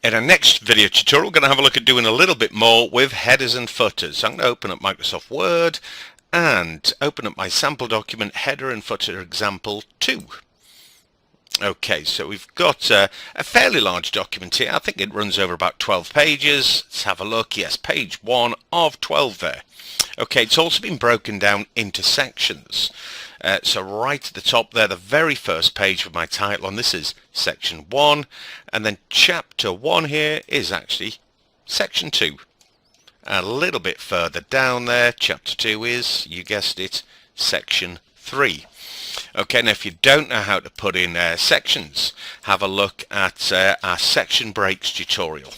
In our next video tutorial, we're going to have a look at doing a little bit more with headers and footers. So I'm going to open up Microsoft Word and open up my sample document, header and footer example 2. Okay, so we've got a fairly large document here. I think it runs over about 12 pages. Let's have a look. Yes, page 1 of 12 there. Okay, it's also been broken down into sections. So right at the top there, the very first page with my title on this is section 1, and then chapter 1 here is actually section 2. A little bit further down there, chapter 2 is, you guessed it, section 3. Okay, now if you don't know how to put in sections, have a look at our section breaks tutorial.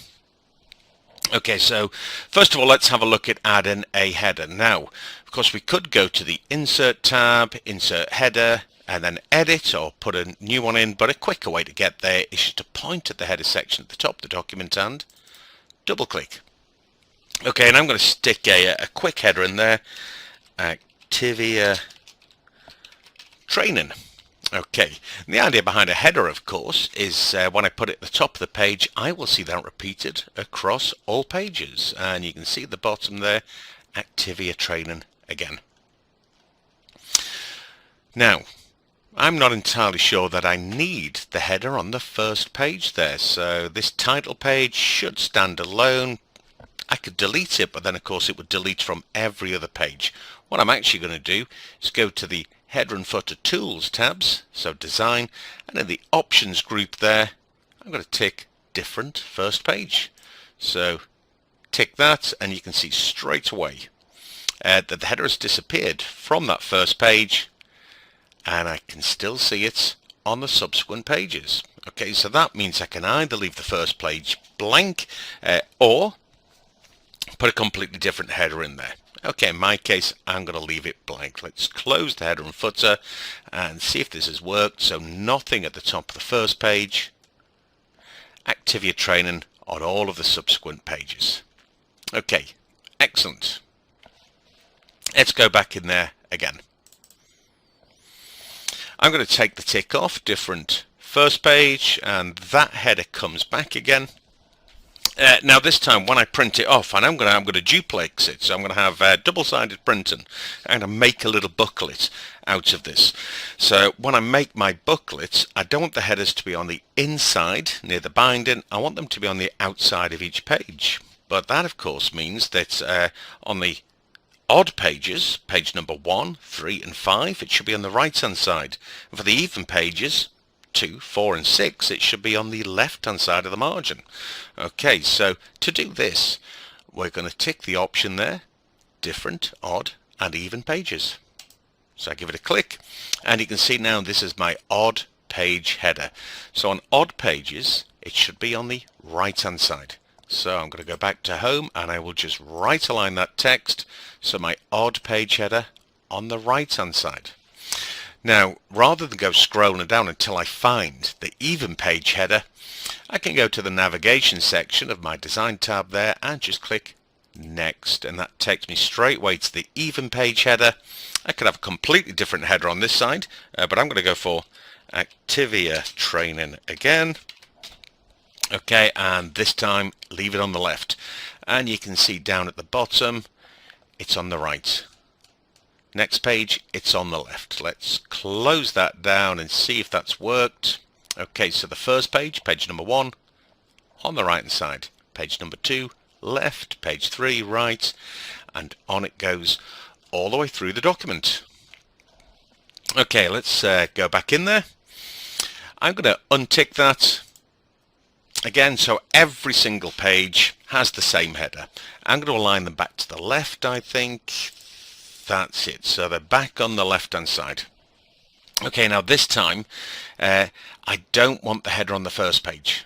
Okay, so first of all, let's have a look at adding a header. Now, of course, we could go to the Insert tab, Insert Header, and then Edit or put a new one in, but a quicker way to get there is just to point at the header section at the top of the document and double-click. Okay, and I'm going to stick a quick header in there, Activia Training. Okay, and the idea behind a header, of course, is when I put it at the top of the page, I will see that repeated across all pages. And you can see at the bottom there, Activia Training again. Now, I'm not entirely sure that I need the header on the first page there. So this title page should stand alone. I could delete it, but then of course it would delete from every other page. What I'm actually going to do is go to the Header and Footer Tools tabs, so Design, and in the Options group there, I'm going to tick Different First Page. So tick that, and you can see straight away that the header has disappeared from that first page, and I can still see it on the subsequent pages. Okay, so that means I can either leave the first page blank or put a completely different header in there. Okay, in my case, I'm going to leave it blank. Let's close the header and footer and see if this has worked. So nothing at the top of the first page. Activia Training on all of the subsequent pages. Okay, excellent. Let's go back in there again. I'm going to take the tick off, different first page, and that header comes back again. Now this time when I print it off, and I'm going to duplex it, so I'm going to have double-sided printing. I'm going to make a little booklet out of this. So when I make my booklets, I don't want the headers to be on the inside near the binding. I want them to be on the outside of each page. But that of course means that on the odd pages, page number 1, 3 and 5, it should be on the right hand side. And for the even pages, 2, 4 and 6, it should be on the left hand side of the margin. Okay, so to do this, we're going to tick the option there, different, odd and even pages. So I give it a click, and you can see now this is my odd page header. So on odd pages, it should be on the right hand side. So I'm going to go back to home, and I will just right align that text, so my odd page header on the right hand side. Now, rather than go scrolling down until I find the even page header, I can go to the navigation section of my design tab there and just click next, and that takes me straight away to the even page header. I could have a completely different header on this side, but I'm going to go for Activia Training again. Okay, and this time leave it on the left, and you can see down at the bottom it's on the right. Next page, it's on the left. Let's close that down and see if that's worked. Okay, so the first page, page number 1, on the right hand side. Page number 2, left. Page 3, right. And on it goes all the way through the document. Okay, let's go back in there. I'm going to untick that again, so every single page has the same header. I'm going to align them back to the left, I think. That's it, so they're back on the left hand side. Okay, now this time I don't want the header on the first page.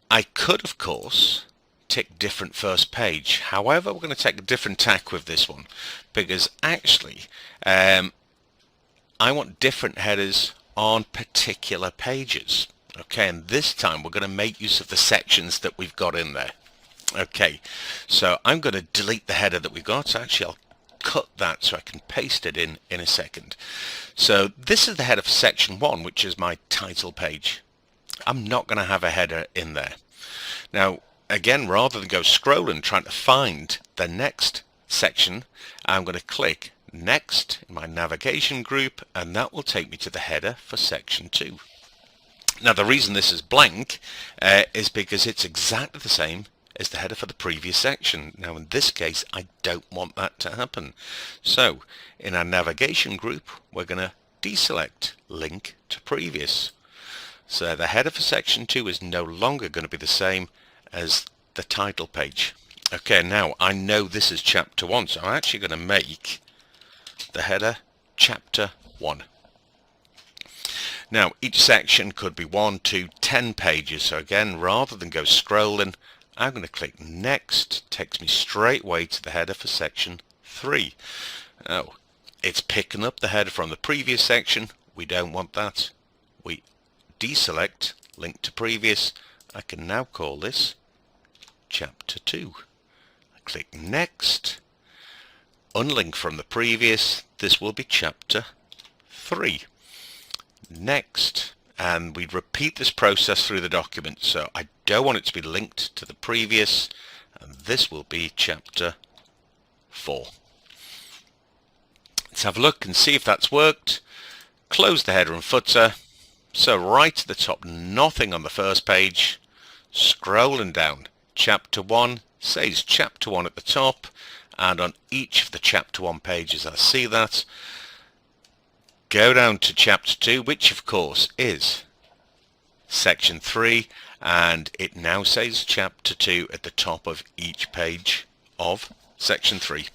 I could of course tick different first page, however we're going to take a different tack with this one, because actually I want different headers on particular pages. Okay, and this time we're going to make use of the sections that we've got in there. Okay, so I'm going to delete the header that we got. Actually, I'll cut that so I can paste it in a second. So this is the header for section 1, which is my title page. I'm not going to have a header in there. Now, again, rather than go scrolling trying to find the next section, I'm going to click Next in my navigation group, and that will take me to the header for section 2. Now, the reason this is blank is because it's exactly the same as the header for the previous section. Now, in this case, I don't want that to happen. So, in our navigation group, we're going to deselect Link to Previous. So the header for section 2 is no longer going to be the same as the title page. Okay, now I know this is chapter 1, so I'm actually going to make the header chapter 1. Now each section could be 1, 2, 10 pages, so again, rather than go scrolling, I'm going to click Next. Takes me straight away to the header for section 3. Now it's picking up the header from the previous section. We don't want that. We deselect Link to Previous. I can now call this chapter 2. I click Next, unlink from the previous. This will be chapter 3. Next, and we repeat this process through the document, so I don't want it to be linked to the previous, and this will be chapter 4. Let's have a look and see if that's worked. Close the header and footer. So right at the top, nothing on the first page. Scrolling down, chapter 1 says chapter 1 at the top, and on each of the chapter 1 pages I see that. Go down to chapter 2, which of course is section 3, and it now says chapter 2 at the top of each page of section 3.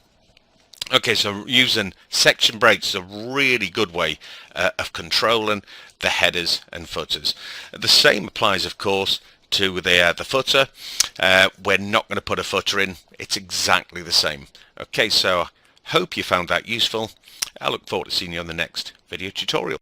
Okay, so using section breaks is a really good way of controlling the headers and footers. The same applies, of course, to the footer. We're not going to put a footer in. It's exactly the same. Okay, so I hope you found that useful. I look forward to seeing you on the next video tutorial.